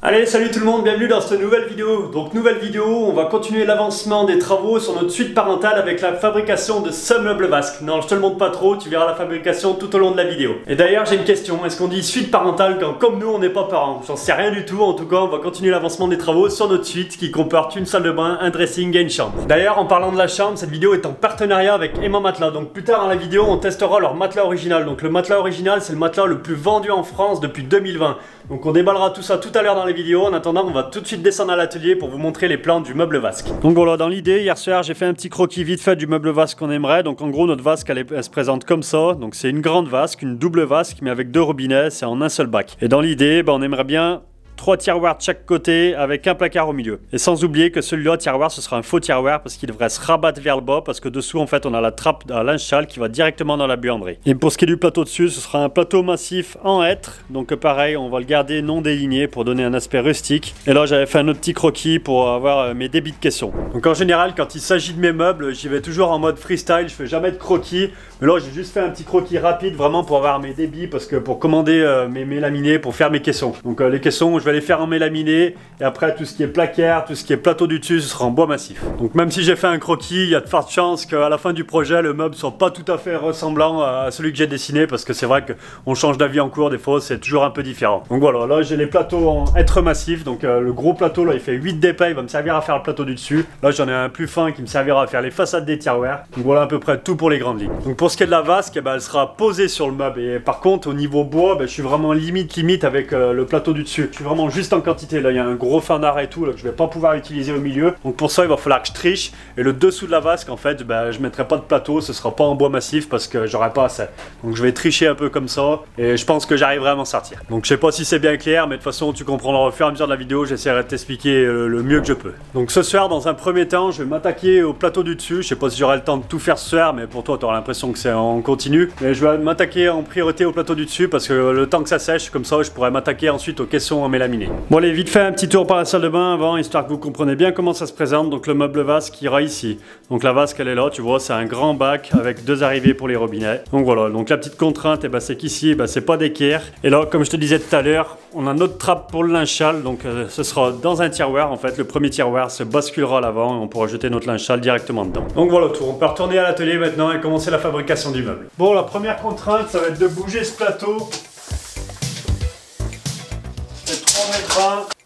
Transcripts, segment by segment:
Allez, salut tout le monde, bienvenue dans cette nouvelle vidéo. Donc nouvelle vidéo, on va continuer l'avancement des travaux sur notre suite parentale avec la fabrication de ce meuble vasque. Non, je te le montre pas trop, tu verras la fabrication tout au long de la vidéo. Et d'ailleurs, j'ai une question, est-ce qu'on dit suite parentale quand comme nous on n'est pas parents? J'en sais rien du tout, en tout cas on va continuer l'avancement des travaux sur notre suite qui comporte une salle de bain, un dressing et une chambre. D'ailleurs, en parlant de la chambre, cette vidéo est en partenariat avec Emma Matelas. Donc plus tard dans la vidéo, on testera leur matelas original. Donc le matelas original, c'est le matelas le plus vendu en France depuis 2020. Donc on déballera tout ça tout à l'heure dans les vidéos. En attendant, on va tout de suite descendre à l'atelier pour vous montrer les plans du meuble vasque. Donc voilà, dans l'idée, hier soir, j'ai fait un petit croquis vite fait du meuble vasque qu'on aimerait. Donc en gros, notre vasque, elle se présente comme ça. Donc c'est une grande vasque, une double vasque, mais avec deux robinets, c'est en un seul bac. Et dans l'idée, on aimerait bien 3 tiroirs de chaque côté avec un placard au milieu. Et sans oublier que celui-là, tiroir, ce sera un faux tiroir parce qu'il devrait se rabattre vers le bas parce que dessous, en fait, on a la trappe à linge sale qui va directement dans la buanderie. Et pour ce qui est du plateau dessus, ce sera un plateau massif en hêtre. Donc pareil, on va le garder non déligné pour donner un aspect rustique. Et là, j'avais fait un autre petit croquis pour avoir mes débits de caisson. Donc en général, quand il s'agit de mes meubles, j'y vais toujours en mode freestyle. Je fais jamais de croquis. Mais là, j'ai juste fait un petit croquis rapide vraiment pour avoir mes débits parce que pour commander mes laminés pour faire mes caissons. Donc les caissons, je vais les faire en mélaminé et après tout ce qui est placard, tout ce qui est plateau du dessus, ce sera en bois massif. Donc même si j'ai fait un croquis, il y a de fortes chances qu'à la fin du projet, le meuble soit pas tout à fait ressemblant à celui que j'ai dessiné parce que c'est vrai qu'on change d'avis en cours, des fois c'est toujours un peu différent. Donc voilà, là j'ai les plateaux en hêtre massif, donc le gros plateau là il fait 8 d'épais, il va me servir à faire le plateau du dessus. Là j'en ai un plus fin qui me servira à faire les façades des tiroirs. Donc voilà à peu près tout pour les grandes lignes. Donc pour ce qui est de la vasque, elle sera posée sur le meuble et par contre au niveau bois, je suis vraiment limite avec le plateau du dessus. Je suis vraiment juste en quantité, là il y a un gros fanard et tout là, que je vais pas pouvoir utiliser au milieu, donc pour ça il va falloir que je triche et le dessous de la vasque en fait je mettrai pas de plateau, ce sera pas en bois massif parce que j'aurai pas assez, donc je vais tricher un peu comme ça et je pense que j'arriverai à m'en sortir. Donc je sais pas si c'est bien clair mais de toute façon tu comprendras au fur et à mesure de la vidéo, j'essaierai de t'expliquer le mieux que je peux. Donc ce soir dans un premier temps je vais m'attaquer au plateau du dessus, je sais pas si j'aurai le temps de tout faire ce soir mais pour toi tu auras l'impression que c'est en continu, mais je vais m'attaquer en priorité au plateau du dessus parce que le temps que ça sèche comme ça je pourrai m'attaquer ensuite aux caissons en mélaminé. Bon allez, vite fait un petit tour par la salle de bain avant, histoire que vous compreniez bien comment ça se présente. Donc le meuble vasque ira ici. Donc la vasque elle est là, tu vois, c'est un grand bac avec deux arrivées pour les robinets. Donc voilà, donc la petite contrainte, c'est qu'ici, c'est pas d'équerre. Et là, comme je te disais tout à l'heure, on a notre trappe pour le linge sale. Donc ce sera dans un tiroir. En fait, le premier tiroir se basculera à l'avant et on pourra jeter notre linge sale directement dedans. Donc voilà tout, on peut retourner à l'atelier maintenant et commencer la fabrication du meuble. Bon, la première contrainte, ça va être de bouger ce plateau.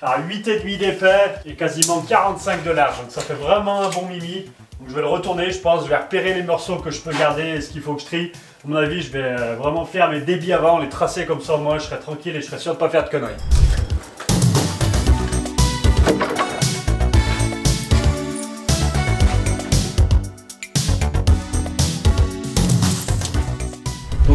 À 8,5 d'épais et quasiment 45 de large, donc ça fait vraiment un bon mimi. Donc je vais le retourner, je pense, je vais repérer les morceaux que je peux garder et ce qu'il faut que je trie. À mon avis, je vais vraiment faire mes débits avant, les tracer comme ça, moi je serai tranquille et je serai sûr de ne pas faire de conneries.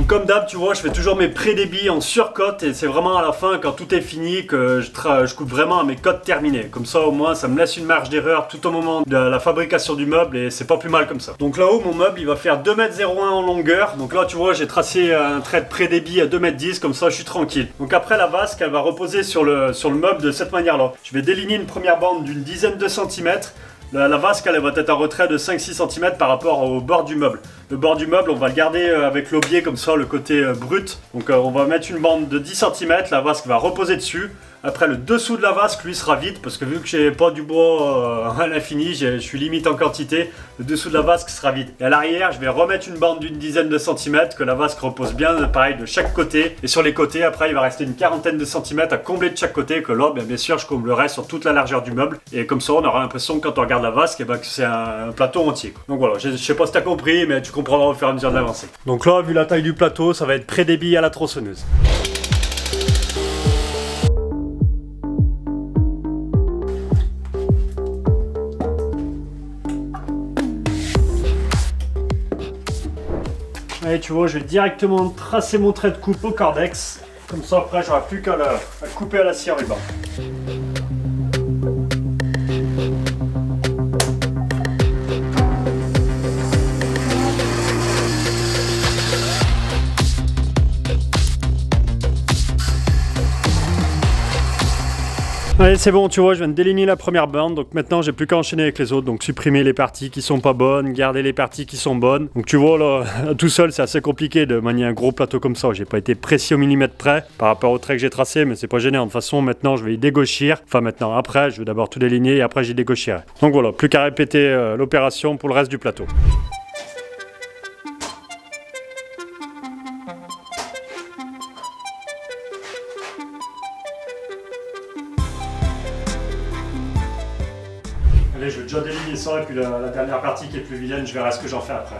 Comme d'hab, tu vois, je fais toujours mes pré-débits en surcote et c'est vraiment à la fin, quand tout est fini, que je coupe vraiment à mes cotes terminées. Comme ça, au moins, ça me laisse une marge d'erreur tout au moment de la fabrication du meuble et c'est pas plus mal comme ça. Donc là-haut, mon meuble, il va faire 2,01 m en longueur. Donc là, tu vois, j'ai tracé un trait de pré-débit à 2,10 m, comme ça, je suis tranquille. Donc après, la vasque, elle va reposer sur le meuble de cette manière-là. Je vais déligner une première bande d'une dizaine de centimètres. La vasque, elle va être en retrait de 5-6 cm par rapport au bord du meuble. Le bord du meuble, on va le garder avec l'aubier comme ça, le côté brut. Donc on va mettre une bande de 10 cm, la vasque va reposer dessus. Après le dessous de la vasque, lui sera vide parce que vu que j'ai pas du bois à l'infini, je suis limite en quantité, le dessous de la vasque sera vide. Et à l'arrière, je vais remettre une bande d'une dizaine de centimètres, que la vasque repose bien, pareil, de chaque côté. Et sur les côtés, après, il va rester une quarantaine de centimètres à combler de chaque côté, que là, bien sûr, je comblerai sur toute la largeur du meuble. Et comme ça, on aura l'impression que quand on regarde la vasque, que c'est un plateau entier. Donc voilà, je sais pas si tu as compris, mais tu comprendras au fur et à mesure de l'avancer. Donc là, vu la taille du plateau, ça va être pré-débit à la tronçonneuse. Allez, tu vois, je vais directement tracer mon trait de coupe au cordex. Comme ça, après, j'aurai plus qu'à couper à la scie en ruban. Allez, c'est bon, tu vois, je viens de déligner la première bande, donc maintenant j'ai plus qu'à enchaîner avec les autres, donc supprimer les parties qui sont pas bonnes, garder les parties qui sont bonnes. Donc tu vois là, tout seul c'est assez compliqué de manier un gros plateau comme ça, j'ai pas été précis au millimètre près par rapport au trait que j'ai tracé, mais c'est pas gênant. De toute façon maintenant je vais y dégauchir, enfin maintenant après je vais d'abord tout déligner et après j'y dégauchirai. Donc voilà, plus qu'à répéter l'opération pour le reste du plateau. Allez, je vais déjà déligner ça et puis la dernière partie qui est plus vilaine, je verrai ce que j'en fais après.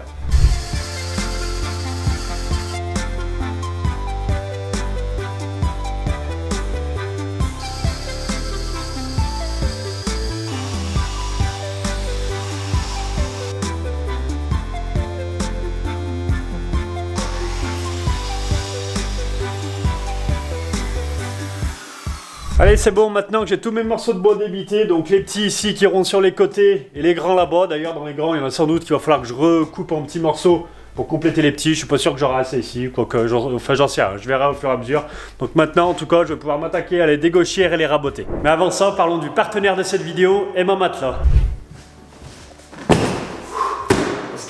Allez, c'est bon, maintenant que j'ai tous mes morceaux de bois débités, donc les petits ici qui iront sur les côtés et les grands là-bas. D'ailleurs, dans les grands, il y en a sans doute qu'il va falloir que je recoupe en petits morceaux pour compléter les petits. Je suis pas sûr que j'aurai assez ici, quoique j'en sais rien, je verrai au fur et à mesure. Donc maintenant, en tout cas, je vais pouvoir m'attaquer à les dégauchir et les raboter. Mais avant ça, parlons du partenaire de cette vidéo, Emma Matelas.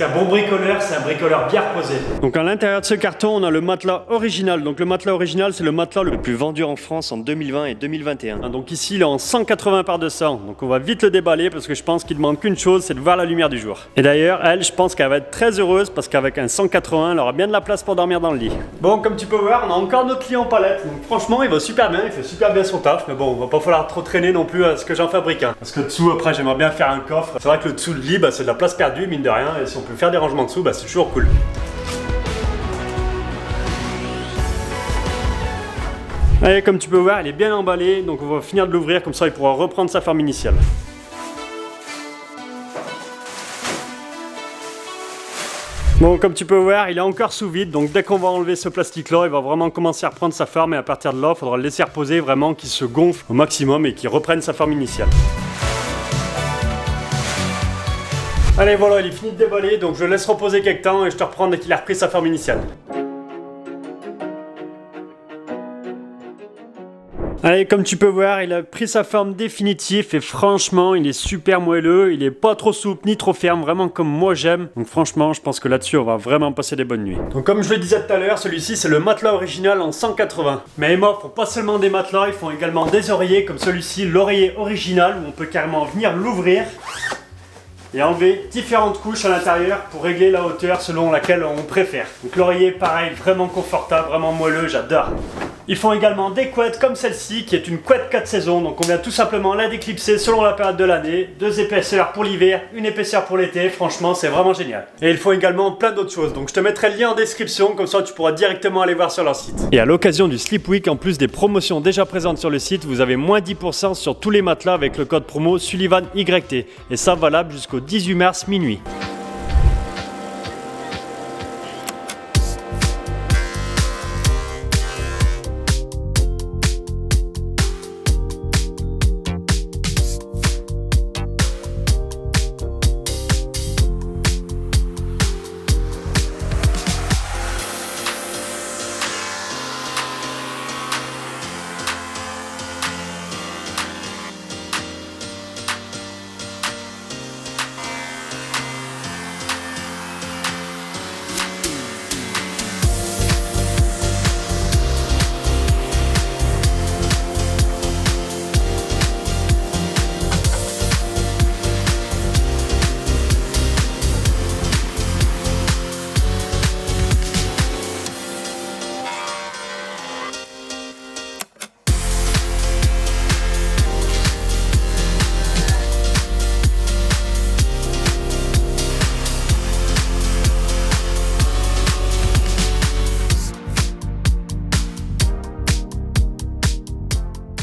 Un bon bricoleur, c'est un bricoleur bien reposé. Donc à l'intérieur de ce carton, on a le matelas original. Donc le matelas original, c'est le matelas le plus vendu en France en 2020 et 2021. Donc ici, il est en 180 par 200. Donc on va vite le déballer parce que je pense qu'il demande qu'une chose, c'est de voir la lumière du jour. Et d'ailleurs, elle, je pense qu'elle va être très heureuse parce qu'avec un 180, elle aura bien de la place pour dormir dans le lit. Bon, comme tu peux voir, on a encore notre lit en palette. Donc franchement, il va super bien, il fait super bien son taf. Mais bon, on va pas falloir trop traîner non plus à ce que j'en fabrique. Parce que dessous, après, j'aimerais bien faire un coffre. C'est vrai que le dessous de lit, bah, c'est de la place perdue, mine de rien. Et si on peut faire des rangements dessous, bah, c'est toujours cool. Allez, comme tu peux voir, elle est bien emballée, donc on va finir de l'ouvrir, comme ça il pourra reprendre sa forme initiale. Bon, comme tu peux voir, il est encore sous vide, donc dès qu'on va enlever ce plastique-là, il va vraiment commencer à reprendre sa forme et à partir de là, il faudra le laisser reposer vraiment qu'il se gonfle au maximum et qu'il reprenne sa forme initiale. Allez, voilà, il est fini de déballer, donc je le laisse reposer quelques temps et je te reprends dès qu'il a repris sa forme initiale. Allez, comme tu peux voir, il a pris sa forme définitive et franchement, il est super moelleux, il est pas trop souple ni trop ferme, vraiment comme moi j'aime. Donc franchement, je pense que là-dessus, on va vraiment passer des bonnes nuits. Donc comme je le disais tout à l'heure, celui-ci c'est le matelas original en 180. Mais Emma font pas seulement des matelas, ils font également des oreillers comme celui-ci, l'oreiller original, où on peut carrément venir l'ouvrir et enlever différentes couches à l'intérieur pour régler la hauteur selon laquelle on préfère. Donc l'oreiller pareil, vraiment confortable, vraiment moelleux, j'adore. Ils font également des couettes comme celle-ci qui est une couette 4 saisons, donc on vient tout simplement la déclipser selon la période de l'année, 2 épaisseurs pour l'hiver, une épaisseur pour l'été, franchement c'est vraiment génial. Et ils font également plein d'autres choses, donc je te mettrai le lien en description, comme ça tu pourras directement aller voir sur leur site. Et à l'occasion du Sleep Week, en plus des promotions déjà présentes sur le site, vous avez moins 10% sur tous les matelas avec le code promo SullivanYT, et ça valable jusqu'au 18 mars minuit.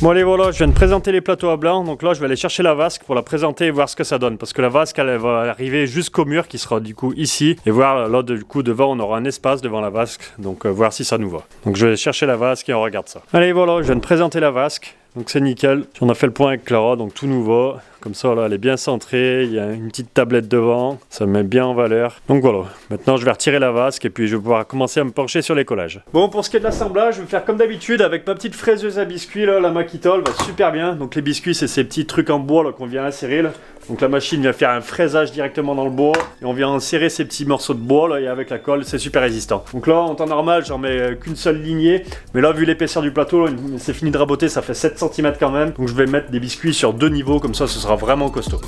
Bon allez voilà, je viens de présenter les plateaux à blanc, donc là je vais aller chercher la vasque pour la présenter et voir ce que ça donne, parce que la vasque elle va arriver jusqu'au mur qui sera du coup ici, et voir là du coup devant on aura un espace devant la vasque, donc voir si ça nous va. Donc je vais chercher la vasque et on regarde ça. Allez voilà, je viens de présenter la vasque, donc c'est nickel. On a fait le point avec Clara, donc tout nouveau. Comme ça, là, elle est bien centrée, il y a une petite tablette devant, ça me met bien en valeur. Donc voilà, maintenant je vais retirer la vasque et puis je vais pouvoir commencer à me pencher sur les collages. Bon, pour ce qui est de l'assemblage, je vais faire comme d'habitude avec ma petite fraiseuse à biscuits, là, la Makita, elle va super bien. Donc les biscuits, c'est ces petits trucs en bois qu'on vient insérer là. Donc la machine vient faire un fraisage directement dans le bois et on vient insérer ces petits morceaux de bois là, et avec la colle, c'est super résistant. Donc là, en temps normal, j'en mets qu'une seule lignée, mais là, vu l'épaisseur du plateau, c'est fini de raboter, ça fait 7 cm quand même. Donc je vais mettre des biscuits sur 2 niveaux, comme ça, ce sera vraiment costaud.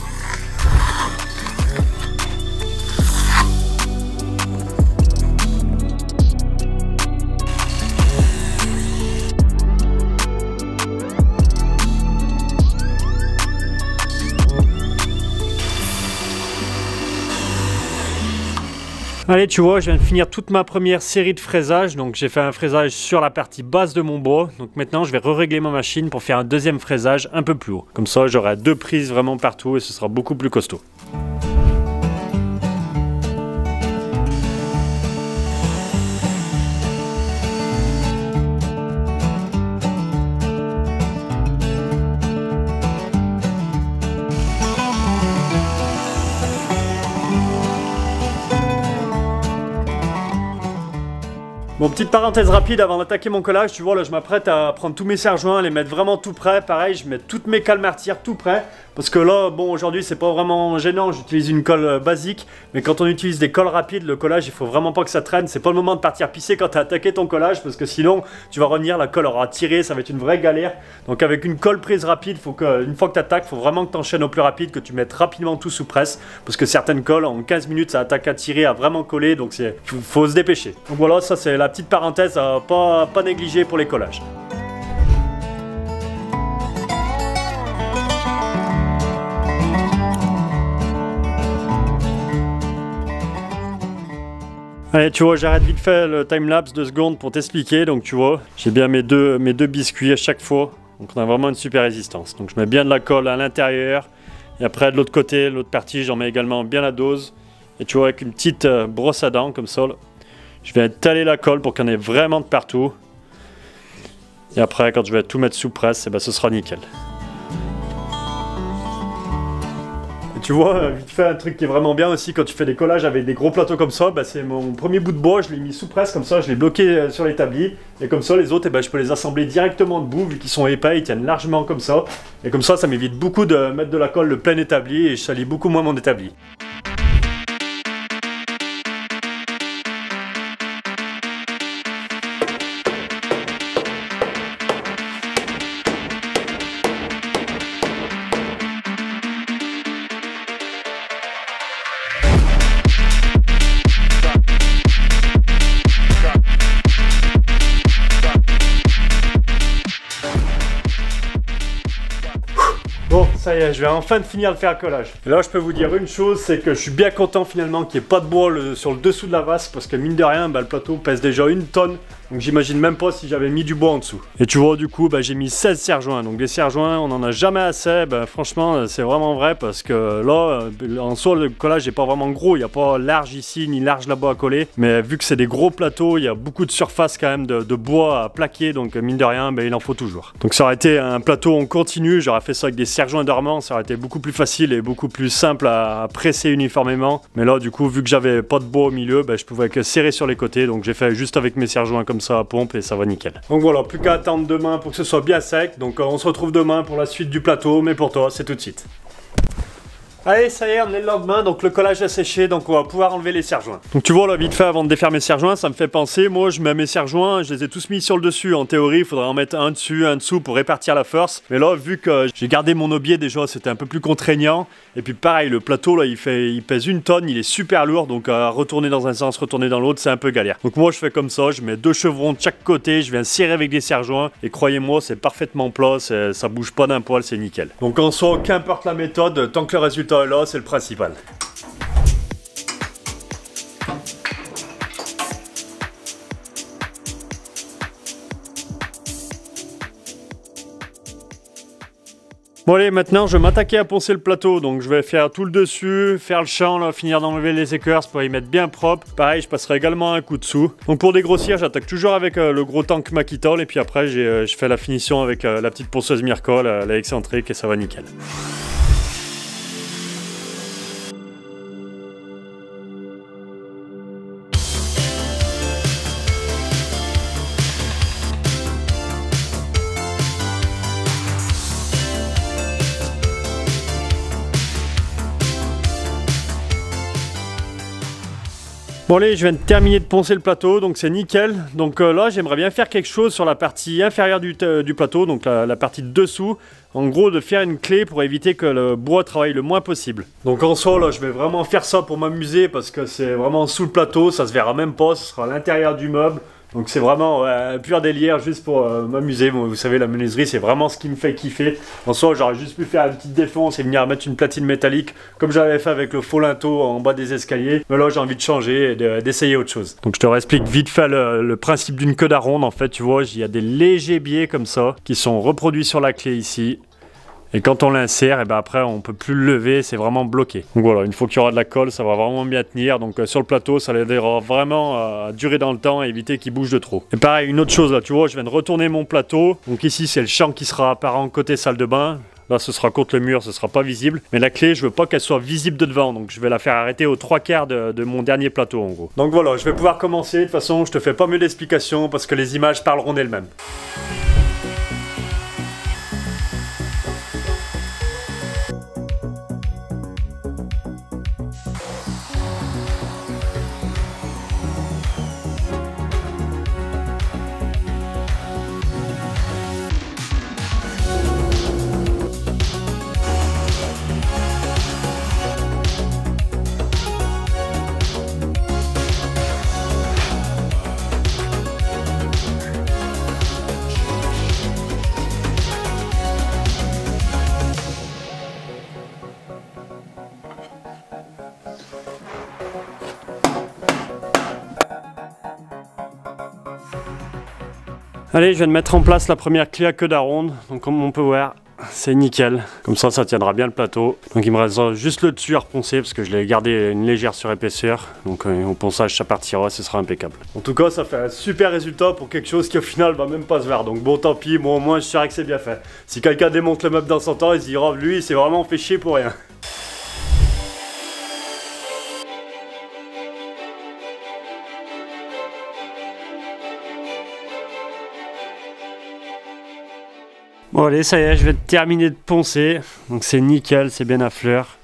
Allez, tu vois, je viens de finir toute ma première série de fraisages. Donc j'ai fait un fraisage sur la partie basse de mon bois. Donc maintenant, je vais régler ma machine pour faire un deuxième fraisage un peu plus haut. Comme ça, j'aurai 2 prises vraiment partout et ce sera beaucoup plus costaud. Bon, petite parenthèse rapide avant d'attaquer mon collage, tu vois là je m'apprête à prendre tous mes serre-joints, les mettre vraiment tout près, pareil je mets toutes mes cales martyrs tout près, parce que là bon aujourd'hui c'est pas vraiment gênant, j'utilise une colle basique, mais quand on utilise des colles rapides, le collage il faut vraiment pas que ça traîne, c'est pas le moment de partir pisser quand t'as attaqué ton collage, parce que sinon tu vas revenir, la colle aura tiré, ça va être une vraie galère, donc avec une colle prise rapide, faut que, une fois que t'attaques, faut vraiment que t'enchaînes au plus rapide, que tu mettes rapidement tout sous presse, parce que certaines colles en 15 minutes ça attaque à tirer, à vraiment coller, donc faut se dépêcher. Donc voilà, ça c'est la petite parenthèse à pas négliger pour les collages. Allez, tu vois, j'arrête vite fait le timelapse 2 secondes pour t'expliquer. Donc tu vois, j'ai bien mes deux biscuits à chaque fois. Donc on a vraiment une super résistance. Donc je mets bien de la colle à l'intérieur. Et après de l'autre côté, l'autre partie, j'en mets également bien la dose. Et tu vois, avec une petite brosse à dents comme ça, là, je vais étaler la colle pour qu'il y en ait vraiment de partout. Et après, quand je vais tout mettre sous presse, et ben, ce sera nickel. Et tu vois, vite fait, un truc qui est vraiment bien aussi quand tu fais des collages avec des gros plateaux comme ça, ben, c'est mon premier bout de bois, je l'ai mis sous presse comme ça, je l'ai bloqué sur l'établi. Et comme ça, les autres, et ben, je peux les assembler directement debout, vu qu'ils sont épais, ils tiennent largement comme ça. Et comme ça m'évite beaucoup de mettre de la colle le plein établi et je salis beaucoup moins mon établi. Bon, ça y est, je vais enfin finir de faire le collage. Et là, je peux vous dire une chose, c'est que je suis bien content finalement qu'il n'y ait pas de bois sur le dessous de la vasque, parce que mine de rien, bah, le plateau pèse déjà 1 tonne. Donc j'imagine même pas si j'avais mis du bois en dessous. Et tu vois, du coup, bah, j'ai mis 16 serre-joints. Donc des serre-joints, on n'en a jamais assez. Bah, franchement, c'est vraiment vrai, parce que là, en soi, le collage n'est pas vraiment gros. Il n'y a pas large ici, ni large là-bas à coller. Mais vu que c'est des gros plateaux, il y a beaucoup de surface quand même de bois à plaquer. Donc mine de rien, bah, il en faut toujours. Donc ça aurait été un plateau en continu. J'aurais fait ça avec des serre-joints dormants. Ça aurait été beaucoup plus facile et beaucoup plus simple à presser uniformément. Mais là, du coup, vu que j'avais pas de bois au milieu, bah, je pouvais que serrer sur les côtés. Donc j'ai fait juste avec mes serre-joints comme ça à pompe et ça va nickel. Donc voilà, plus qu'à attendre demain pour que ce soit bien sec. Donc on se retrouve demain pour la suite du plateau. Mais pour toi, c'est tout de suite. Allez, ça y est, on est le lendemain, donc le collage a séché, donc on va pouvoir enlever les serre-joints. Donc tu vois là, vite fait, avant de défaire mes serre-joints, ça me fait penser, moi je mets mes serre-joints, je les ai tous mis sur le dessus. En théorie, il faudrait en mettre un dessus, un dessous pour répartir la force. Mais là, vu que j'ai gardé mon aubier déjà, c'était un peu plus contraignant. Et puis pareil, le plateau là, il pèse 1 tonne, il est super lourd, donc à retourner dans un sens, retourner dans l'autre, c'est un peu galère. Donc moi je fais comme ça, je mets 2 chevrons de chaque côté, je viens serrer avec des serre-joints. Et croyez-moi, c'est parfaitement plat, ça bouge pas d'un poil, c'est nickel. Donc en soi, qu'importe la méthode, tant que le résultat est là, c'est le principal. Bon allez, maintenant je vais m'attaquer à poncer le plateau, donc je vais faire tout le dessus, faire le champ, là, finir d'enlever les écorces pour y mettre bien propre. Pareil, je passerai également un coup dessous. Donc pour dégrossir, j'attaque toujours avec le gros tank Makitol et puis après je fais la finition avec la petite ponceuse Mirko, la excentrique, et ça va nickel. Bon allez, je viens de terminer de poncer le plateau, donc c'est nickel. Donc là, j'aimerais bien faire quelque chose sur la partie inférieure du plateau, donc la partie dessous. En gros, de faire une clé pour éviter que le bois travaille le moins possible. Donc en soi, là, je vais vraiment faire ça pour m'amuser parce que c'est vraiment sous le plateau, ça se verra même pas, ce sera à l'intérieur du meuble. Donc c'est vraiment un pur délire juste pour m'amuser. Bon, vous savez, la menuiserie, c'est vraiment ce qui me fait kiffer. En soi, j'aurais juste pu faire une petite défonce et venir mettre une platine métallique comme j'avais fait avec le faux linteau en bas des escaliers. Mais là, j'ai envie de changer et d'essayer autre chose. Donc je te réexplique vite fait le principe d'une queue d'aronde. En fait, tu vois, il y a des légers biais comme ça qui sont reproduits sur la clé ici. Et quand on l'insère, et ben après on peut plus le lever, c'est vraiment bloqué. Donc voilà, une fois qu'il y aura de la colle, ça va vraiment bien tenir. Donc sur le plateau, ça l'aidera vraiment à durer dans le temps et éviter qu'il bouge de trop. Et pareil, une autre chose là, tu vois, je viens de retourner mon plateau. Donc ici, c'est le champ qui sera apparent côté salle de bain. Là, ce sera contre le mur, ce sera pas visible. Mais la clé, je veux pas qu'elle soit visible de devant. Donc, je vais la faire arrêter aux 3/4 de mon dernier plateau, en gros. Donc voilà, je vais pouvoir commencer. De toute façon, je te fais pas mieux d'explications parce que les images parleront d'elles-mêmes. Allez, je viens de mettre en place la première clé à queue d'aronde. Donc comme on peut voir, c'est nickel. Comme ça tiendra bien le plateau. Donc il me reste juste le dessus à reponcer parce que je l'ai gardé une légère surépaisseur. Donc au ponçage, ça partira, ce sera impeccable. En tout cas, ça fait un super résultat pour quelque chose qui au final va même pas se voir. Donc bon, tant pis, moi au moins je saurai que c'est bien fait. Si quelqu'un démonte le meuble dans son temps, il se dira, lui, il s'est vraiment fait chier pour rien. Bon allez, ça y est, je vais terminer de poncer. Donc c'est nickel, c'est bien à fleur.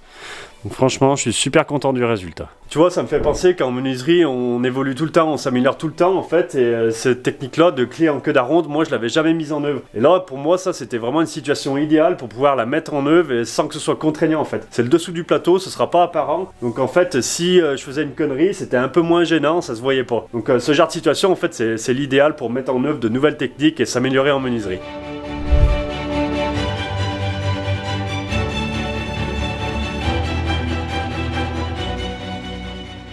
Donc franchement, je suis super content du résultat. Tu vois, ça me fait penser qu'en menuiserie, on évolue tout le temps, on s'améliore tout le temps en fait. Et cette technique-là de clé en queue d'aronde, moi je l'avais jamais mise en œuvre. Et là, pour moi, ça c'était vraiment une situation idéale pour pouvoir la mettre en œuvre et sans que ce soit contraignant en fait. C'est le dessous du plateau, ce sera pas apparent. Donc en fait, si je faisais une connerie, c'était un peu moins gênant, ça se voyait pas. Donc ce genre de situation, en fait, c'est l'idéal pour mettre en œuvre de nouvelles techniques et s'améliorer en menuiserie.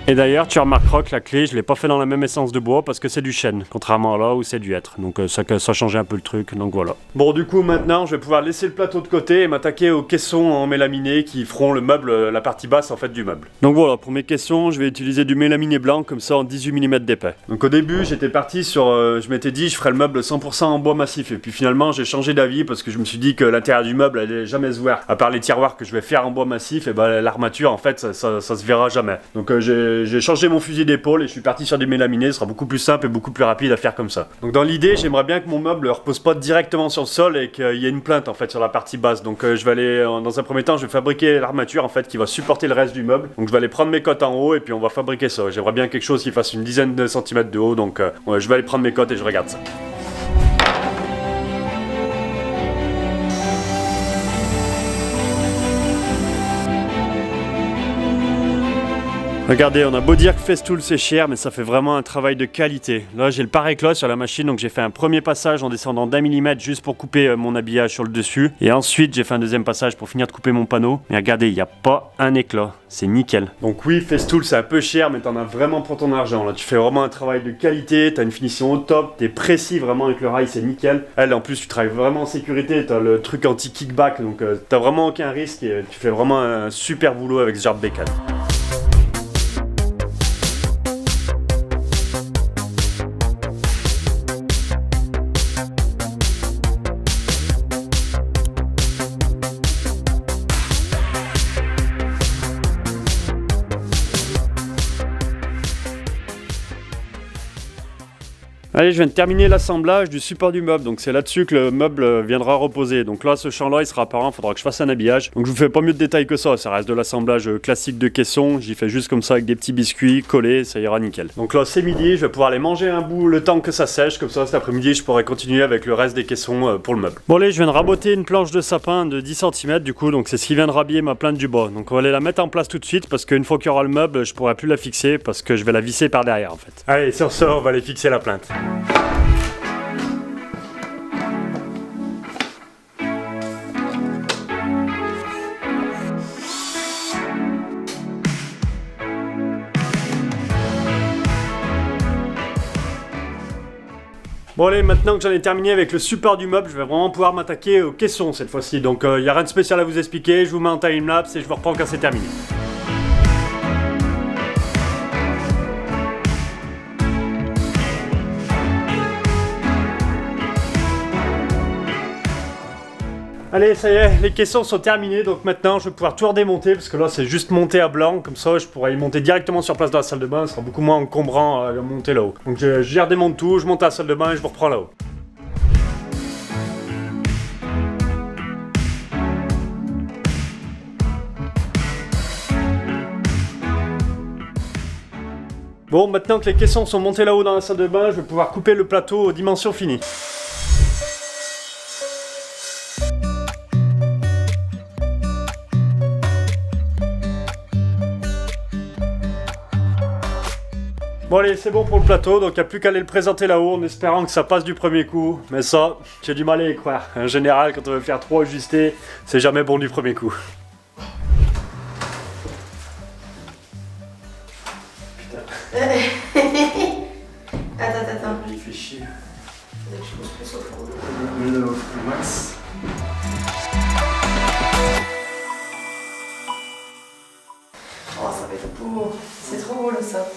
Et d'ailleurs, tu remarqueras que la clé, je ne l'ai pas fait dans la même essence de bois parce que c'est du chêne, contrairement à là où c'est du hêtre. Donc ça changeait un peu le truc, donc voilà. Bon, du coup, maintenant, je vais pouvoir laisser le plateau de côté et m'attaquer aux caissons en mélaminé qui feront le meuble, la partie basse en fait du meuble. Donc voilà, pour mes caissons, je vais utiliser du mélaminé blanc comme ça en 18 mm d'épais. Donc au début, j'étais parti sur, je m'étais dit, je ferais le meuble 100% en bois massif. Et puis finalement, j'ai changé d'avis parce que je me suis dit que l'intérieur du meuble allait jamais se voir. À part les tiroirs que je vais faire en bois massif, et ben l'armature en fait, ça se verra jamais. Donc j'ai changé mon fusil d'épaule et je suis parti sur des mélaminés, ce sera beaucoup plus simple et beaucoup plus rapide à faire comme ça. Donc dans l'idée, j'aimerais bien que mon meuble ne repose pas directement sur le sol et qu'il y ait une plainte en fait sur la partie basse. Donc je vais aller, dans un premier temps, je vais fabriquer l'armature en fait qui va supporter le reste du meuble. Donc je vais aller prendre mes cotes en haut et puis on va fabriquer ça. J'aimerais bien quelque chose qui fasse une dizaine de centimètres de haut, donc ouais, je vais aller prendre mes cotes et je regarde ça. Regardez, on a beau dire que Festool c'est cher, mais ça fait vraiment un travail de qualité. Là j'ai le pare-éclat sur la machine, donc j'ai fait un premier passage en descendant d'1 mm juste pour couper mon habillage sur le dessus. Et ensuite j'ai fait un deuxième passage pour finir de couper mon panneau. Mais regardez, il n'y a pas un éclat, c'est nickel. Donc oui, Festool c'est un peu cher, mais t'en as vraiment pour ton argent. Là tu fais vraiment un travail de qualité, t'as une finition au top, t'es précis vraiment avec le rail, c'est nickel. Elle en plus tu travailles vraiment en sécurité, t'as le truc anti-kickback, donc t'as vraiment aucun risque et tu fais vraiment un super boulot avec ce genre de bécane. Allez, je viens de terminer l'assemblage du support du meuble, donc c'est là-dessus que le meuble viendra reposer. Donc là, ce champ-là, il sera apparent, il faudra que je fasse un habillage. Donc je vous fais pas mieux de détails que ça reste de l'assemblage classique de caisson. J'y fais juste comme ça avec des petits biscuits collés, ça ira nickel. Donc là, c'est midi, je vais pouvoir les manger un bout le temps que ça sèche, comme ça cet après-midi, je pourrai continuer avec le reste des caissons pour le meuble. Bon allez, je viens de raboter une planche de sapin de 10 cm du coup, donc c'est ce qui vient de rhabiller ma plainte du bas. Donc on va aller la mettre en place tout de suite, parce qu'une fois qu'il y aura le meuble, je pourrai plus la fixer, parce que je vais la visser par derrière en fait. Allez, sur ça, on va aller fixer la plainte. Bon allez, maintenant que j'en ai terminé avec le support du meuble, je vais vraiment pouvoir m'attaquer aux caissons cette fois-ci. Donc il n'y a rien de spécial à vous expliquer, je vous mets en timelapse et je vous reprends quand c'est terminé. Allez, ça y est, les caissons sont terminés, donc maintenant je vais pouvoir tout redémonter, parce que là c'est juste monté à blanc, comme ça je pourrais y monter directement sur place dans la salle de bain, ce sera beaucoup moins encombrant à monter là-haut. Donc je redémonte tout, je monte à la salle de bain et je vous reprends là-haut. Bon, maintenant que les caissons sont montés là-haut dans la salle de bain, je vais pouvoir couper le plateau aux dimensions finies. Bon allez, c'est bon pour le plateau, donc il n'y a plus qu'à aller le présenter là-haut en espérant que ça passe du premier coup. Mais ça, j'ai du mal à y croire. En général, quand on veut faire trop ajusté, c'est jamais bon du premier coup. Putain. Attends. Il fait chier. Je pousse plus au fond. Le max. Oh, ça va être beau. C'est trop beau le ça.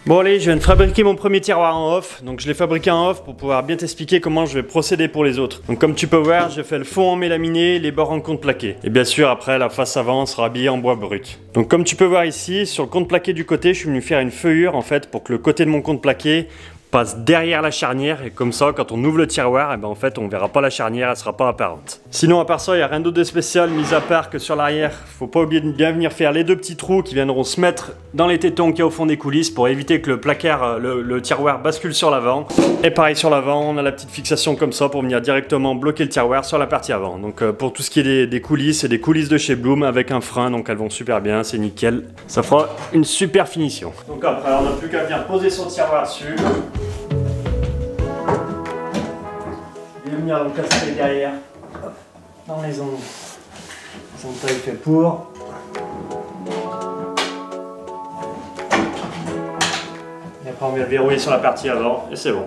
Bon allez, je viens de fabriquer mon premier tiroir en off, donc je l'ai fabriqué en off pour pouvoir bien t'expliquer comment je vais procéder pour les autres. Donc comme tu peux voir, j'ai fait le fond en mélaminé, les bords en contreplaqué. Et bien sûr après la face avant sera habillée en bois brut. Donc comme tu peux voir ici, sur le contreplaqué du côté, je suis venu faire une feuillure en fait pour que le côté de mon contreplaqué passe derrière la charnière et comme ça quand on ouvre le tiroir, et ben en fait on verra pas la charnière, elle sera pas apparente. Sinon à part ça, il n'y a rien d'autre de spécial, mis à part que sur l'arrière, faut pas oublier de bien venir faire les deux petits trous qui viendront se mettre dans les tétons qu'il y a au fond des coulisses pour éviter que le placard, le tiroir bascule sur l'avant. Et pareil sur l'avant, on a la petite fixation comme ça pour venir directement bloquer le tiroir sur la partie avant. Donc pour tout ce qui est des coulisses, c'est des coulisses de chez Blum avec un frein, donc elles vont super bien, c'est nickel. Ça fera une super finition. Donc après on n'a plus qu'à venir poser son tiroir dessus. Et venir l'encastrer derrière, hop, dans les ongles. Son taille fait pour. Et après on vient verrouiller sur la partie avant et c'est bon.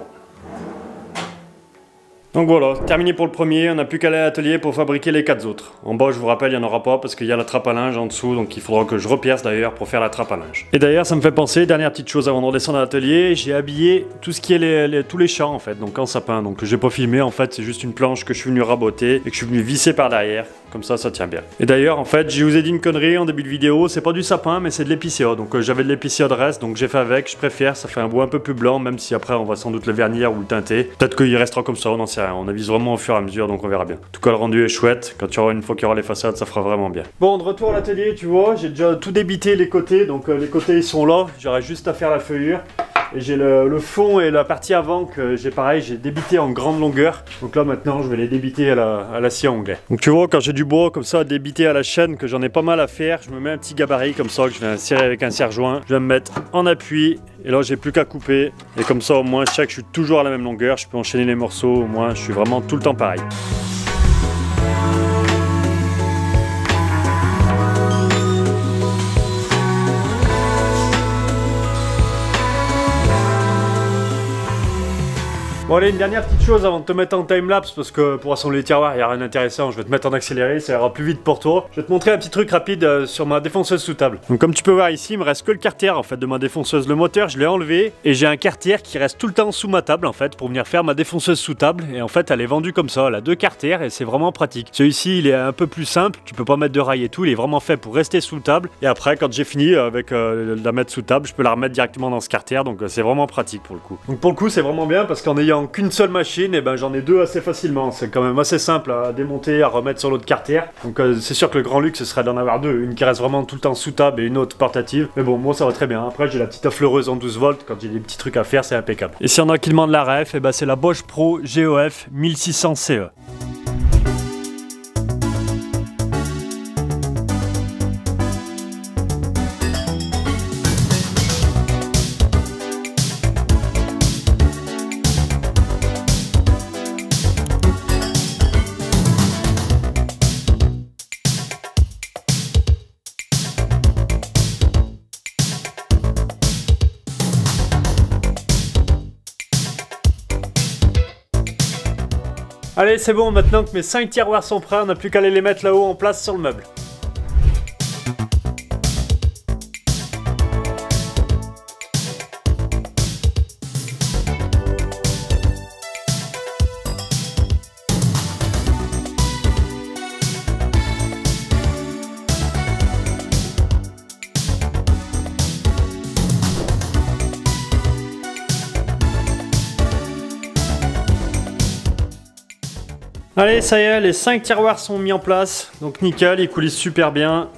Donc voilà, terminé pour le premier, on n'a plus qu'à aller à l'atelier pour fabriquer les 4 autres. En bas, je vous rappelle, il n'y en aura pas parce qu'il y a la trappe à linge en dessous, donc il faudra que je repierce d'ailleurs pour faire la trappe à linge. Et d'ailleurs, ça me fait penser, dernière petite chose avant de redescendre à l'atelier, j'ai habillé tout ce qui est tous les champs en fait, donc en sapin. Donc j'ai pas filmé en fait, c'est juste une planche que je suis venu raboter et que je suis venu visser par derrière. Comme ça tient bien. Et d'ailleurs, en fait, je vous ai dit une connerie en début de vidéo, c'est pas du sapin, mais c'est de l'épicéa. Donc j'avais de l'épicéa de reste, donc j'ai fait avec, je préfère, ça fait un bois un peu plus blanc, même si après on va sans doute le vernir ou le teinter. Peut-être qu'il restera comme ça, on n'en sait rien. On avise vraiment au fur et à mesure, donc on verra bien. En tout cas, le rendu est chouette. Quand tu auras une fois qu'il y aura les façades, ça fera vraiment bien. Bon, de retour à l'atelier, tu vois, j'ai déjà tout débité les côtés, donc les côtés ils sont là, j'aurai juste à faire la feuillure. Et j'ai le fond et la partie avant que j'ai pareil, j'ai débité en grande longueur. Donc là maintenant je vais les débiter à la scie à onglet. Donc tu vois, quand j'ai du bois comme ça débité à la chaîne, que j'en ai pas mal à faire, je me mets un petit gabarit comme ça que je vais insérer avec un serre-joint. Je vais me mettre en appui et là j'ai plus qu'à couper. Et comme ça au moins je sais que je suis toujours à la même longueur, je peux enchaîner les morceaux, au moins je suis vraiment tout le temps pareil. Bon allez, une dernière petite chose avant de te mettre en timelapse, parce que pour assembler les tiroirs, il n'y a rien d'intéressant, je vais te mettre en accéléré, ça ira plus vite pour toi. Je vais te montrer un petit truc rapide sur ma défonceuse sous table. Donc comme tu peux voir ici, il me reste que le carter en fait de ma défonceuse. Le moteur, je l'ai enlevé et j'ai un carter qui reste tout le temps sous ma table en fait pour venir faire ma défonceuse sous table. Et en fait, elle est vendue comme ça, elle a 2 carters et c'est vraiment pratique. Celui-ci, il est un peu plus simple, tu peux pas mettre de rail et tout, il est vraiment fait pour rester sous table. Et après, quand j'ai fini avec la mettre sous table, je peux la remettre directement dans ce carter, donc c'est vraiment pratique pour le coup. Donc pour le coup, c'est vraiment bien parce qu'en ayant qu'une seule machine, et ben j'en ai 2 assez facilement. C'est quand même assez simple à démonter, à remettre sur l'autre carter. Donc c'est sûr que le grand luxe ce serait d'en avoir 2, une qui reste vraiment tout le temps sous table et une autre portative. Mais bon, moi ça va très bien. Après j'ai la petite affleureuse en 12 volts, quand j'ai des petits trucs à faire, c'est impeccable. Et si on a qui demande la ref, et ben c'est la Bosch Pro GOF 1600 CE. Allez, c'est bon, maintenant que mes 5 tiroirs sont prêts, on n'a plus qu'à aller les mettre là-haut en place sur le meuble. Allez, ça y est, les 5 tiroirs sont mis en place, donc nickel, ils coulissent super bien.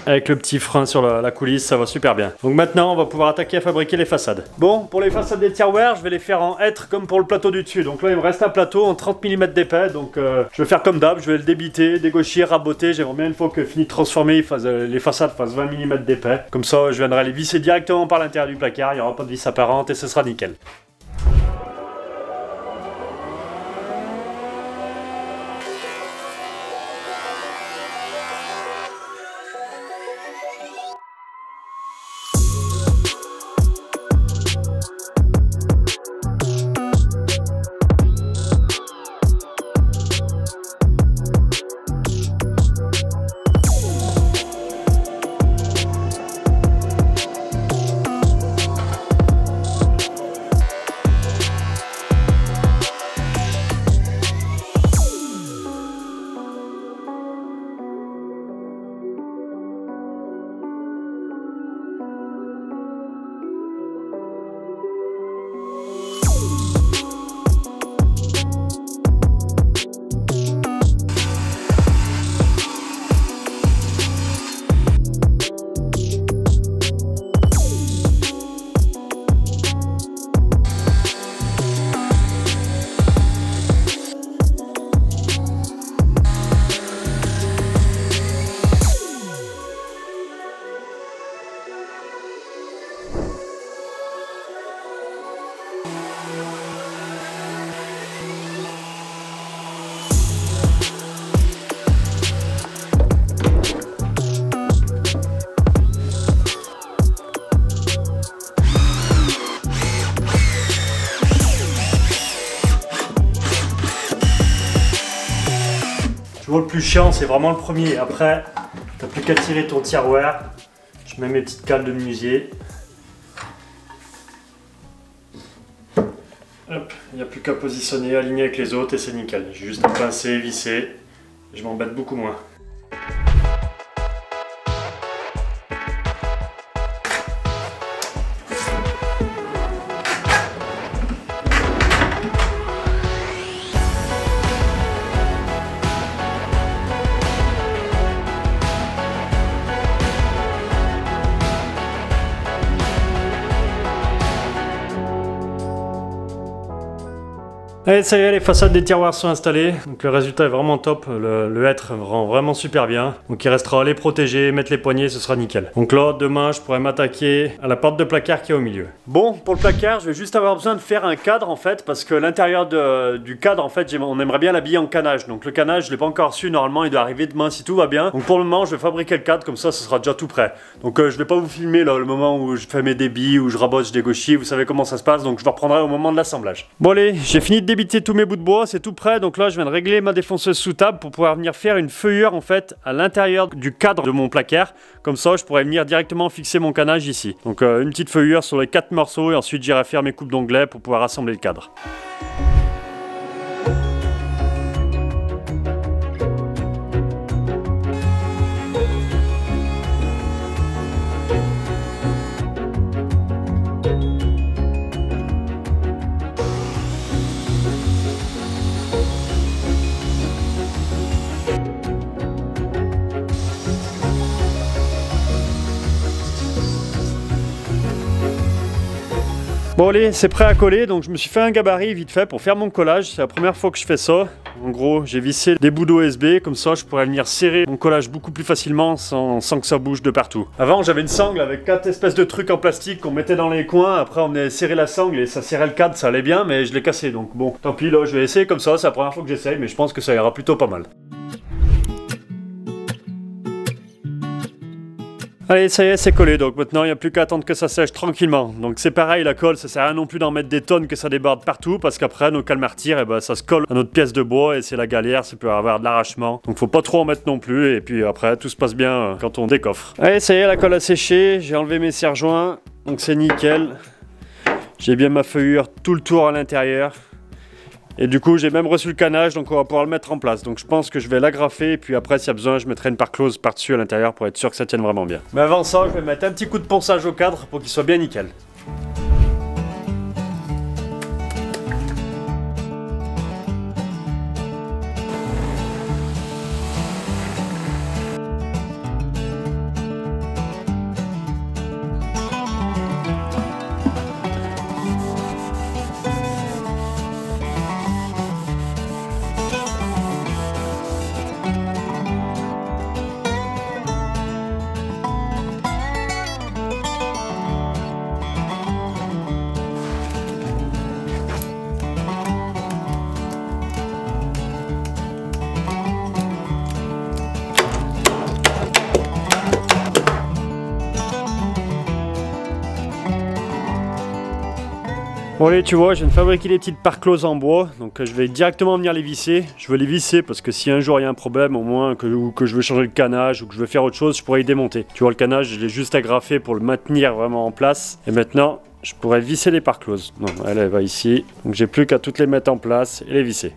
Avec le petit frein sur la coulisse, ça va super bien. Donc maintenant, on va pouvoir attaquer à fabriquer les façades. Bon, pour les façades des tiroirs, je vais les faire en hêtre comme pour le plateau du dessus. Donc là, il me reste un plateau en 30 mm d'épais, donc je vais faire comme d'hab, je vais le débiter, dégaucher, raboter. J'aimerais bien une fois que fini de transformer, les façades fassent 20 mm d'épais. Comme ça, je viendrai les visser directement par l'intérieur du placard, il n'y aura pas de vis apparente et ce sera nickel. Le plus chiant, c'est vraiment le premier. Après, t'as plus qu'à tirer ton tiroir. Je mets mes petites cales de menuisier. Hop, il n'y a plus qu'à positionner, aligner avec les autres et c'est nickel. J'ai juste à pincer, visser. Je m'embête beaucoup moins. Et ça y est, les façades des tiroirs sont installées, donc le résultat est vraiment top, le hêtre rend vraiment super bien. Donc il restera à les protéger, mettre les poignées, ce sera nickel. Donc là, demain, je pourrais m'attaquer à la porte de placard qui est au milieu. Bon, pour le placard, je vais juste avoir besoin de faire un cadre en fait, parce que l'intérieur du cadre, en fait, on aimerait bien l'habiller en canage. Donc le canage, je l'ai pas encore reçu, normalement il doit arriver demain si tout va bien. Donc pour le moment, je vais fabriquer le cadre, comme ça, ce sera déjà tout prêt. Donc je vais pas vous filmer là, le moment où je fais mes débits, où je rabote, je dégauchis, vous savez comment ça se passe, donc je vous reprendrai au moment de l'assemblage. Bon allez, j'ai fini de débiter tous mes bouts de bois, c'est tout prêt, donc là je viens de régler ma défonceuse sous table pour pouvoir venir faire une feuillure en fait à l'intérieur du cadre de mon placard. Comme ça, je pourrais venir directement fixer mon canage ici. Donc une petite feuillure sur les 4 morceaux et ensuite j'irai faire mes coupes d'onglets pour pouvoir assembler le cadre. Bon allez, c'est prêt à coller, donc je me suis fait un gabarit vite fait pour faire mon collage. C'est la première fois que je fais ça. En gros, j'ai vissé des bouts d'OSB, comme ça je pourrais venir serrer mon collage beaucoup plus facilement sans que ça bouge de partout. Avant, j'avais une sangle avec 4 espèces de trucs en plastique qu'on mettait dans les coins. Après, on venait serrer la sangle et ça serrait le cadre, ça allait bien, mais je l'ai cassé. Donc bon, tant pis, là je vais essayer comme ça. C'est la première fois que j'essaye, mais je pense que ça ira plutôt pas mal. Allez, ça y est, c'est collé, donc maintenant il n'y a plus qu'à attendre que ça sèche tranquillement. Donc c'est pareil, la colle, ça sert à rien non plus d'en mettre des tonnes que ça déborde partout, parce qu'après nos calmars tirent, et ben ça se colle à notre pièce de bois et c'est la galère, ça peut avoir de l'arrachement. Donc faut pas trop en mettre non plus, et puis après tout se passe bien quand on décoffre. Allez, ça y est, la colle a séché, j'ai enlevé mes serre-joints, donc c'est nickel. J'ai bien ma feuillure tout le tour à l'intérieur. Et du coup j'ai même reçu le canage, donc on va pouvoir le mettre en place. Donc je pense que je vais l'agrafer et puis après s'il y a besoin je mettrai une part close par dessus à l'intérieur pour être sûr que ça tienne vraiment bien. Mais avant ça je vais mettre un petit coup de ponçage au cadre pour qu'il soit bien nickel. Bon allez, tu vois, je viens de fabriquer des petites parts closes en bois, donc je vais directement venir les visser. Je veux les visser parce que si un jour il y a un problème, au moins que je veux changer le canage ou que je veux faire autre chose, je pourrais y démonter. Tu vois, le canage, je l'ai juste agrafé pour le maintenir vraiment en place. Et maintenant, je pourrais visser les parts closes. Non, elle va ici. Donc j'ai plus qu'à toutes les mettre en place et les visser.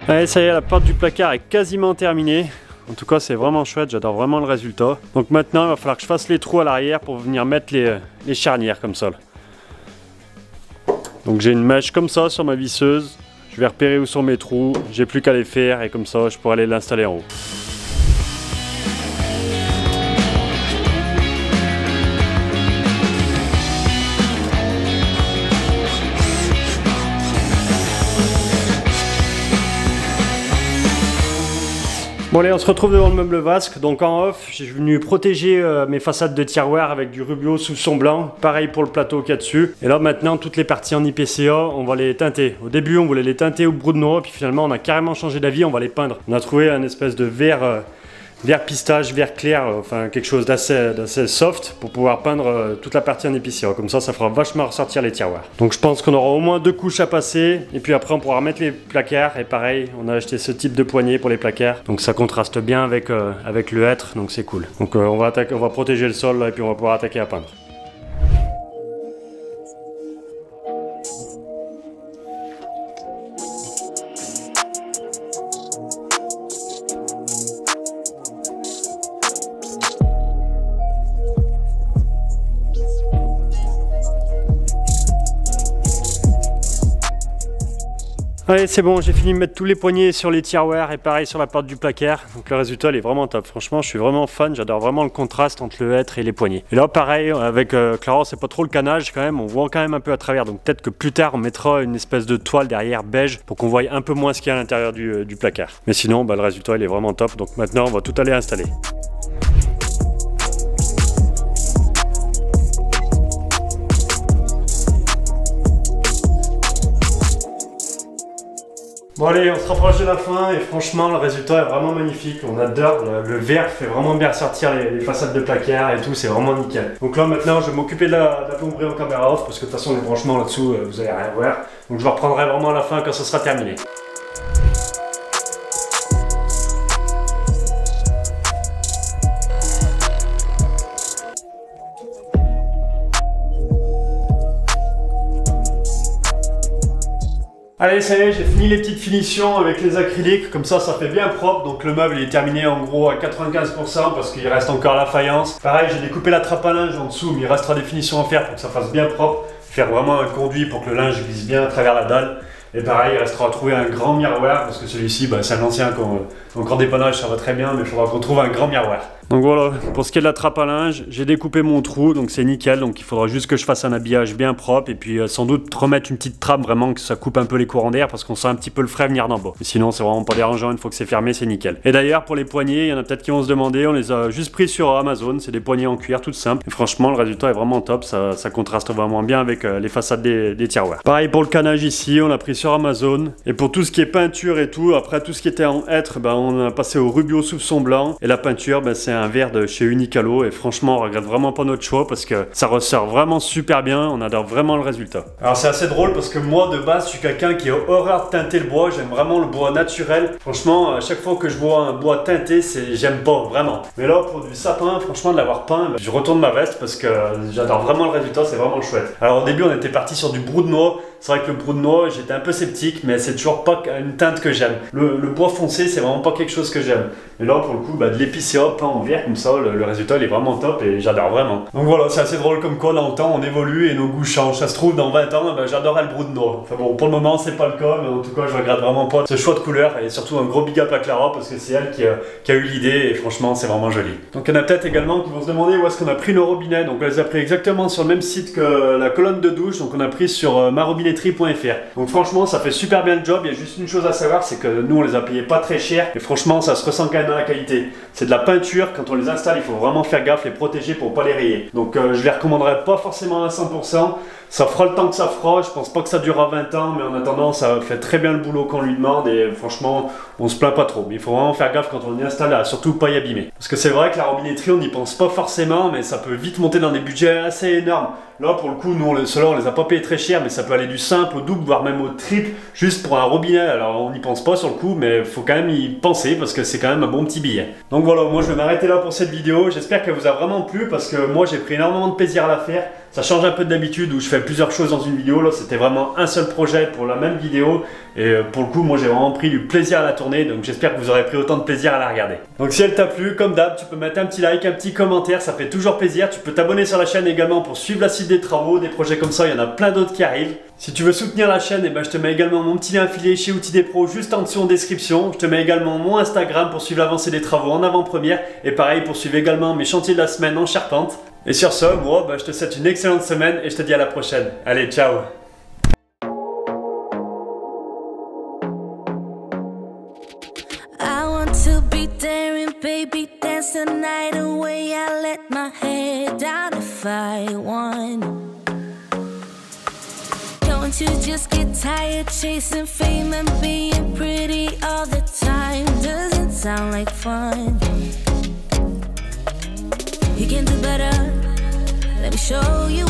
Allez, ça y est, la porte du placard est quasiment terminée. En tout cas, c'est vraiment chouette, j'adore vraiment le résultat. Donc maintenant, il va falloir que je fasse les trous à l'arrière pour venir mettre les charnières comme ça. Donc j'ai une mèche comme ça sur ma visseuse. Je vais repérer où sont mes trous. J'ai plus qu'à les faire et comme ça, je pourrai aller l'installer en haut. Bon allez, on se retrouve devant le meuble vasque, donc en off, j'ai venu protéger mes façades de tiroirs avec du rubio sous son blanc, pareil pour le plateau qu'il y a dessus. Et là maintenant, toutes les parties en IPCA, on va les teinter. Au début, on voulait les teinter au brou de noix, puis finalement on a carrément changé d'avis, on va les peindre. On a trouvé un espèce de vert pistache, vert clair, enfin quelque chose d'assez soft pour pouvoir peindre toute la partie en épicéa. Comme ça fera vachement ressortir les tiroirs. Donc je pense qu'on aura au moins 2 couches à passer et puis après on pourra remettre les placards et pareil, on a acheté ce type de poignée pour les placards. Donc ça contraste bien avec le hêtre, donc c'est cool. Donc on va protéger le sol là, et puis on va pouvoir attaquer à peindre. Allez, c'est bon, j'ai fini de mettre tous les poignées sur les tiroirs et pareil sur la porte du placard. Donc le résultat il est vraiment top. Franchement, je suis vraiment fan, j'adore vraiment le contraste entre le hêtre et les poignées. Et là pareil, avec Clara, c'est pas trop le canage quand même, on voit quand même un peu à travers. Donc peut-être que plus tard on mettra une espèce de toile derrière beige pour qu'on voie un peu moins ce qu'il y a à l'intérieur du placard. Mais sinon, le résultat il est vraiment top. Donc maintenant on va tout aller installer. Bon allez, on se rapproche de la fin et franchement le résultat est vraiment magnifique, on adore, le verre fait vraiment bien ressortir les façades de placard et tout, c'est vraiment nickel. Donc là maintenant je vais m'occuper de la plomberie en caméra off parce que de toute façon les branchements là-dessous vous allez rien voir. Donc je vous reprendrai vraiment à la fin quand ce sera terminé. Allez, ça y est, j'ai fini les petites finitions avec les acryliques, comme ça fait bien propre. Donc le meuble il est terminé en gros à 95% parce qu'il reste encore la faïence. Pareil, j'ai découpé la trappe à linge en dessous, mais il restera des finitions à faire pour que ça fasse bien propre. Faire vraiment un conduit pour que le linge glisse bien à travers la dalle. Et pareil, il restera à trouver un grand miroir parce que celui-ci, c'est un ancien encore dépannage, ça va très bien, mais il faudra qu'on trouve un grand miroir. Donc voilà, pour ce qui est de la trappe à linge, j'ai découpé mon trou, donc c'est nickel. Donc il faudra juste que je fasse un habillage bien propre et puis sans doute remettre une petite trappe vraiment que ça coupe un peu les courants d'air parce qu'on sent un petit peu le frais venir d'en bas. Mais sinon, c'est vraiment pas dérangeant, une fois que c'est fermé, c'est nickel. Et d'ailleurs, pour les poignées, il y en a peut-être qui vont se demander, on les a juste pris sur Amazon, c'est des poignées en cuir toutes simples. Et franchement, le résultat est vraiment top, ça contraste vraiment bien avec les façades des tiroirs. Pareil pour le canage ici, on l'a pris sur Amazon. Et pour tout ce qui est peinture et tout, après tout ce qui était en hêtre, on a passé au Rubio soupçon blanc. Et la peinture, c'est un verre de chez Uniqalo. Et franchement, on regrette vraiment pas notre choix parce que ça ressort vraiment super bien. On adore vraiment le résultat. Alors c'est assez drôle parce que moi de base, je suis quelqu'un qui a horreur de teinter le bois. J'aime vraiment le bois naturel. Franchement, à chaque fois que je vois un bois teinté, j'aime pas vraiment. Mais là, pour du sapin, franchement, de l'avoir peint, je retourne ma veste parce que j'adore vraiment le résultat. C'est vraiment chouette. Alors au début, on était parti sur du brou de noix. C'est vrai que le brou de noix, j'étais un peu sceptique, mais c'est toujours pas une teinte que j'aime. Le bois foncé, c'est vraiment pas quelque chose que j'aime. Et là, pour le coup, de l'épicéa peint en vert comme ça, le résultat, il est vraiment top et j'adore vraiment. Donc voilà, c'est assez drôle comme quoi, dans le temps, on évolue et nos goûts changent. Ça se trouve, dans 20 ans, j'adorerais le brou de noix. Enfin bon, pour le moment, c'est pas le cas, mais en tout cas, je regrette vraiment pas ce choix de couleur et surtout un gros big up à Clara parce que c'est elle qui a eu l'idée et franchement, c'est vraiment joli. Donc il y en a peut-être également qui vont se demander où est-ce qu'on a pris nos robinets. Donc on les a pris exactement sur le même site que la colonne de douche, donc on a pris sur marobinetterie.fr. Donc franchement, ça fait super bien le job. Il y a juste une chose à savoir, c'est que nous, on les a payés pas très cher. Et franchement, ça se ressent quand même dans la qualité. C'est de la peinture. Quand on les installe, il faut vraiment faire gaffe, les protéger pour pas les rayer. Donc je les recommanderais pas forcément à 100%. Ça fera le temps que ça fera, je pense pas que ça durera 20 ans, mais en attendant, ça fait très bien le boulot qu'on lui demande et franchement, on se plaint pas trop. Mais il faut vraiment faire gaffe quand on y installe, à surtout pas y abîmer. Parce que c'est vrai que la robinetterie, on n'y pense pas forcément, mais ça peut vite monter dans des budgets assez énormes. Là, pour le coup, nous, ceux-là, on les a pas payés très cher, mais ça peut aller du simple au double, voire même au triple, juste pour un robinet. Alors, on n'y pense pas sur le coup, mais il faut quand même y penser parce que c'est quand même un bon petit billet. Donc voilà, moi, je vais m'arrêter là pour cette vidéo. J'espère qu'elle vous a vraiment plu parce que moi, j'ai pris énormément de plaisir à la faire. Ça change un peu d'habitude où je fais plusieurs choses dans une vidéo. Là, c'était vraiment un seul projet pour la même vidéo. Et pour le coup, moi, j'ai vraiment pris du plaisir à la tourner. Donc, j'espère que vous aurez pris autant de plaisir à la regarder. Donc, si elle t'a plu, comme d'hab, tu peux mettre un petit like, un petit commentaire. Ça fait toujours plaisir. Tu peux t'abonner sur la chaîne également pour suivre la suite des travaux. Des projets comme ça, il y en a plein d'autres qui arrivent. Si tu veux soutenir la chaîne, je te mets également mon petit lien affilié chez Outils des Pros juste en dessous en description. Je te mets également mon Instagram pour suivre l'avancée des travaux en avant-première. Et pareil, pour suivre également mes chantiers de la semaine en charpente. Et sur ce, moi, je te souhaite une excellente semaine et je te dis à la prochaine. Allez, ciao! I want to be daring, baby, dance the night away. I let my head down if I won. Don't you just get tired chasing fame and being pretty all the time? Doesn't sound like fun. You can do better. Let me show you